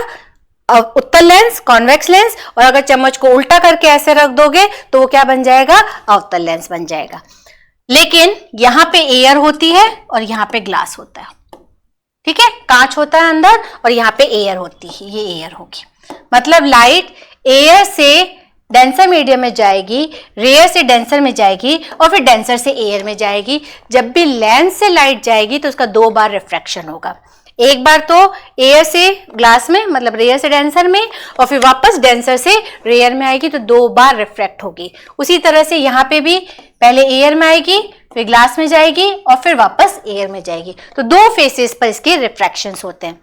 [SPEAKER 1] उत्तल लेंस, कॉन्वेक्स लेंस। और अगर चम्मच को उल्टा करके ऐसे रख दोगे तो वो क्या बन जाएगा? अवतल लेंस बन जाएगा। लेकिन यहां पे एयर होती है और यहां पे ग्लास होता है। ठीक है, कांच होता है अंदर और यहाँ पे एयर होती है, ये एयर होगी। मतलब लाइट एयर से डेंसर मीडियम में जाएगी, रेयर से डेंसर में जाएगी और फिर डेंसर से एयर में जाएगी। जब भी लेंस से लाइट जाएगी तो उसका 2 बार रिफ्रैक्शन होगा। एक बार तो एयर से ग्लास में, मतलब रेयर से डेंसर में, और फिर वापस डेंसर से रेयर में आएगी तो 2 बार रिफ्रैक्ट होगी। उसी तरह से यहाँ पे भी पहले एयर में आएगी, फिर ग्लास में जाएगी और फिर वापस एयर में जाएगी। तो 2 फेसेस पर इसके रिफ्रैक्शंस होते हैं।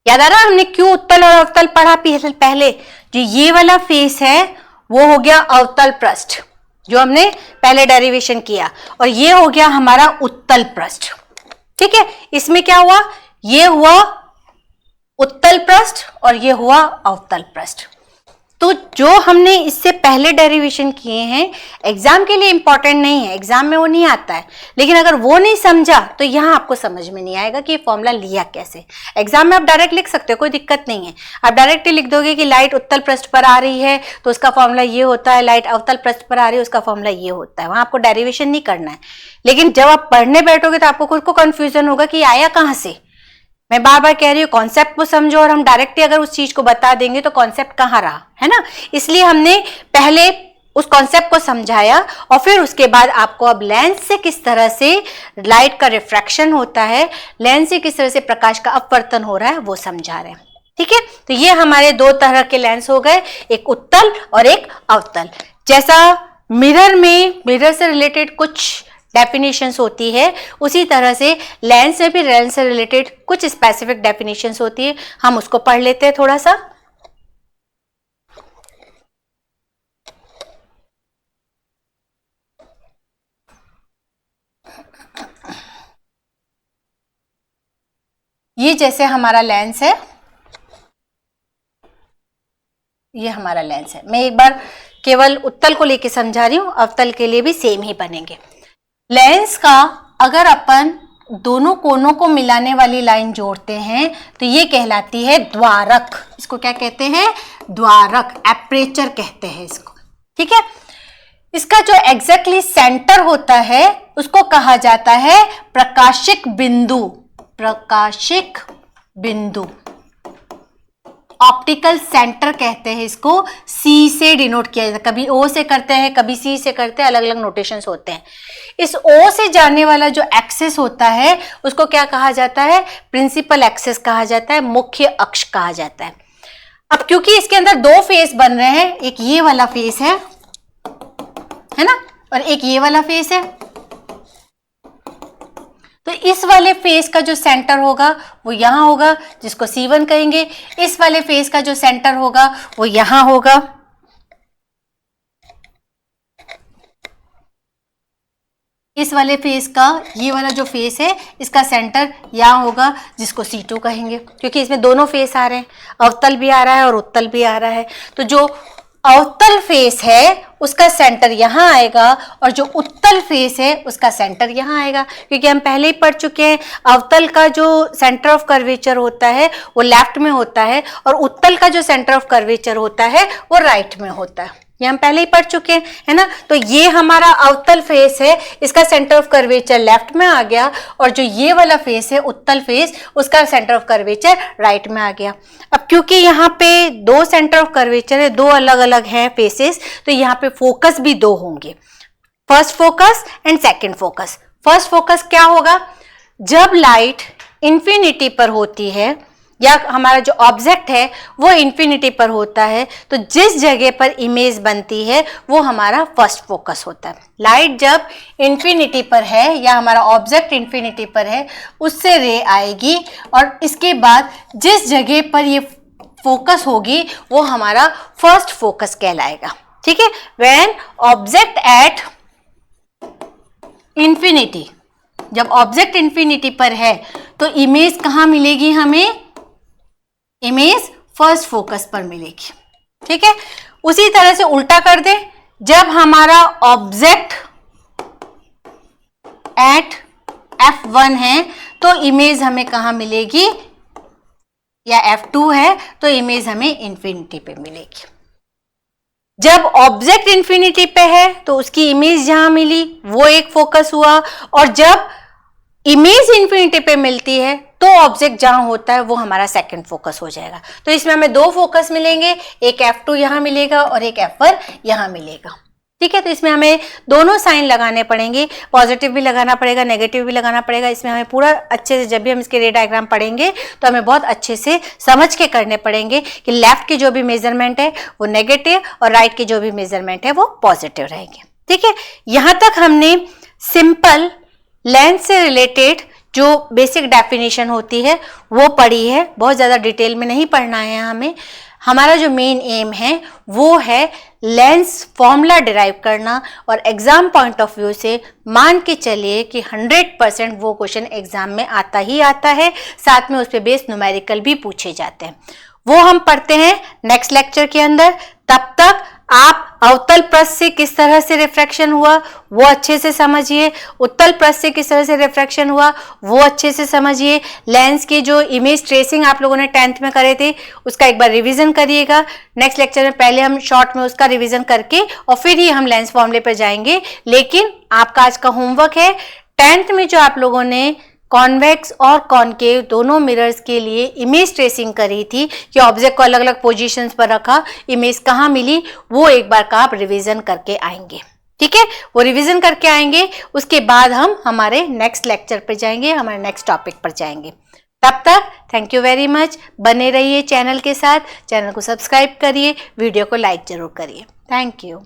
[SPEAKER 1] याद आ रहा हमने क्यों उत्तल और अवतल पढ़ा पहले? जो ये वाला फेस है वो हो गया अवतल पृष्ठ, जो हमने पहले डेरिवेशन किया, और ये हो गया हमारा उत्तल पृष्ठ। ठीक है, इसमें क्या हुआ? ये हुआ उत्तल पृष्ठ और ये हुआ अवतल पृष्ठ। तो जो हमने इससे पहले डेरिवेशन किए हैं एग्जाम के लिए इंपॉर्टेंट नहीं है, एग्जाम में वो नहीं आता है, लेकिन अगर वो नहीं समझा तो यहाँ आपको समझ में नहीं आएगा कि ये फॉर्मूला लिया कैसे। एग्जाम में आप डायरेक्ट लिख सकते हो, कोई दिक्कत नहीं है। आप डायरेक्टली लिख दोगे कि लाइट उत्तल पृष्ठ पर आ रही है तो उसका फॉर्मूला ये होता है, लाइट अवतल पृष्ठ पर आ रही है उसका फॉर्मूला ये होता है। वहां आपको डेरिवेशन नहीं करना है। लेकिन जब आप पढ़ने बैठोगे तो आपको खुद को कंफ्यूजन होगा कि आया कहाँ से। मैं बार बार कह रही हूँ कॉन्सेप्ट को समझो, और हम डायरेक्टली अगर उस चीज को बता देंगे तो कॉन्सेप्ट कहाँ रहा, है ना। इसलिए हमने पहले उस कॉन्सेप्ट को समझाया और फिर उसके बाद आपको अब लेंस से किस तरह से लाइट का रिफ्रैक्शन होता है, लेंस से किस तरह से प्रकाश का अपवर्तन हो रहा है वो समझा रहे हैं। ठीक है, तो ये हमारे 2 तरह के लेंस हो गए, एक उत्तल और एक अवतल। जैसा मिरर में, मिरर से रिलेटेड कुछ डेफिनेशंस होती है, उसी तरह से लेंस में भी लेंस से रिलेटेड कुछ स्पेसिफिक डेफिनेशंस होती है। हम उसको पढ़ लेते हैं थोड़ा सा। ये जैसे हमारा लेंस है, ये हमारा लेंस है। मैं एक बार केवल उत्तल को लेके समझा रही हूं, अवतल के लिए भी सेम ही बनेंगे। लेंस का अगर अपन दोनों कोनों को मिलाने वाली लाइन जोड़ते हैं तो ये कहलाती है द्वारक। इसको क्या कहते हैं? द्वारक, एपरेचर कहते हैं इसको। ठीक है, इसका जो एग्जैक्टली सेंटर होता है उसको कहा जाता है प्रकाशिक बिंदु। प्रकाशिक बिंदु, ऑप्टिकल सेंटर कहते हैं इसको। सी से डिनोट किया जाता है, कभी ओ से करते हैं, कभी सी से करते हैं, अलग अलग नोटेशंस होते हैं। इस ओ से जाने वाला जो एक्सिस होता है उसको क्या कहा जाता है? प्रिंसिपल एक्सिस कहा जाता है, मुख्य अक्ष कहा जाता है। अब क्योंकि इसके अंदर दो फेस बन रहे हैं, एक ये वाला फेस है ना, और एक ये वाला फेस है, तो इस वाले फेस का जो सेंटर होगा वो यहां होगा, जिसको C1 कहेंगे। इस वाले फेस का जो सेंटर होगा वो यहां होगा। इस वाले फेस का, ये वाला जो फेस है इसका सेंटर यहां होगा, जिसको C2 कहेंगे, क्योंकि इसमें दोनों फेस आ रहे हैं, अवतल भी आ रहा है और उत्तल भी आ रहा है। तो जो अवतल फेस है उसका सेंटर यहां आएगा और जो उत्तल फेस है उसका सेंटर यहां आएगा, क्योंकि हम पहले ही पढ़ चुके हैं अवतल का जो सेंटर ऑफ कर्वेचर होता है वो लेफ्ट में होता है और उत्तल का जो सेंटर ऑफ कर्वेचर होता है वो राइट में होता है। ये हम पहले ही पढ़ चुके हैं, है ना। तो ये हमारा अवतल फेस है, इसका सेंटर ऑफ कर्वेचर लेफ्ट में आ गया, और जो ये वाला फेस है उत्तल फेस, उसका सेंटर ऑफ कर्वेचर राइट में आ गया। अब क्योंकि यहाँ पे दो सेंटर ऑफ कर्वेचर है, दो अलग अलग हैं फेसेस, तो यहाँ पे फोकस भी दो होंगे, first focus and second focus. First focus क्या होगा? जब लाइट इंफिनिटी पर होती है या हमारा जो ऑब्जेक्ट है वो इंफिनिटी पर होता है, तो जिस जगह पर इमेज बनती है वो हमारा फर्स्ट फोकस होता है। लाइट जब इंफिनिटी पर है या हमारा ऑब्जेक्ट इंफिनिटी पर है, उससे रे आएगी और इसके बाद जिस जगह पर ये फोकस होगी वो हमारा फर्स्ट फोकस कहलाएगा। ठीक है, व्हेन ऑब्जेक्ट एट इंफिनिटी, जब ऑब्जेक्ट इंफिनिटी पर है तो इमेज कहाँ मिलेगी हमें? इमेज फर्स्ट फोकस पर मिलेगी। ठीक है, उसी तरह से उल्टा कर दे, जब हमारा ऑब्जेक्ट एट F1 है तो इमेज हमें कहां मिलेगी? या F2 है तो इमेज हमें इंफिनिटी पे मिलेगी। जब ऑब्जेक्ट इंफिनिटी पे है तो उसकी इमेज जहां मिली वो एक फोकस हुआ, और जब इमेज इंफिनिटी पे मिलती है तो ऑब्जेक्ट जहां होता है वो हमारा सेकंड फोकस हो जाएगा। तो इसमें हमें दो फोकस मिलेंगे, एक F2 यहां मिलेगा और एक F1 यहां मिलेगा। ठीक है, तो इसमें हमें दोनों साइन लगाने पड़ेंगे, पॉजिटिव भी लगाना पड़ेगा, नेगेटिव भी लगाना पड़ेगा। इसमें हमें पूरा अच्छे से, जब भी हम इसके रे डायग्राम पढ़ेंगे तो हमें बहुत अच्छे से समझ के करने पड़ेंगे कि लेफ्ट की जो भी मेजरमेंट है वो नेगेटिव और राइट की जो भी मेजरमेंट है वो पॉजिटिव रहेंगे। ठीक है, यहां तक हमने सिंपल लेंस से रिलेटेड जो बेसिक डेफिनेशन होती है वो पढ़ी है, बहुत ज़्यादा डिटेल में नहीं पढ़ना है हमें। हमारा जो मेन एम है वो है लेंस फॉर्मूला डिराइव करना, और एग्जाम पॉइंट ऑफ व्यू से मान के चलिए कि 100% वो क्वेश्चन एग्जाम में आता ही आता है, साथ में उस पर बेस्ड न्यूमेरिकल भी पूछे जाते हैं। वो हम पढ़ते हैं नेक्स्ट लेक्चर के अंदर। तब तक आप अवतल पृष्ठ से किस तरह से रिफ्रैक्शन हुआ वो अच्छे से समझिए, उत्तल पृष्ठ से किस तरह से रिफ्रैक्शन हुआ वो अच्छे से समझिए। लेंस की जो इमेज ट्रेसिंग आप लोगों ने 10th में करे थे उसका एक बार रिवीजन करिएगा। नेक्स्ट लेक्चर में पहले हम शॉर्ट में उसका रिवीजन करके और फिर ही हम लेंस फॉर्मूले पर जाएंगे। लेकिन आपका आज का होमवर्क है, 10th में जो आप लोगों ने कॉन्वेक्स और कॉनकेव दोनों मिरर्स के लिए इमेज ट्रेसिंग करी थी कि ऑब्जेक्ट को अलग अलग पोजीशंस पर रखा, इमेज कहाँ मिली, वो एक बार का आप रिवीजन करके आएंगे। ठीक है, वो रिवीजन करके आएंगे, उसके बाद हम हमारे नेक्स्ट लेक्चर पर जाएंगे, हमारे नेक्स्ट टॉपिक पर जाएंगे। तब तक थैंक यू वेरी मच, बने रहिए चैनल के साथ, चैनल को सब्सक्राइब करिए, वीडियो को लाइक जरूर करिए। Thank you.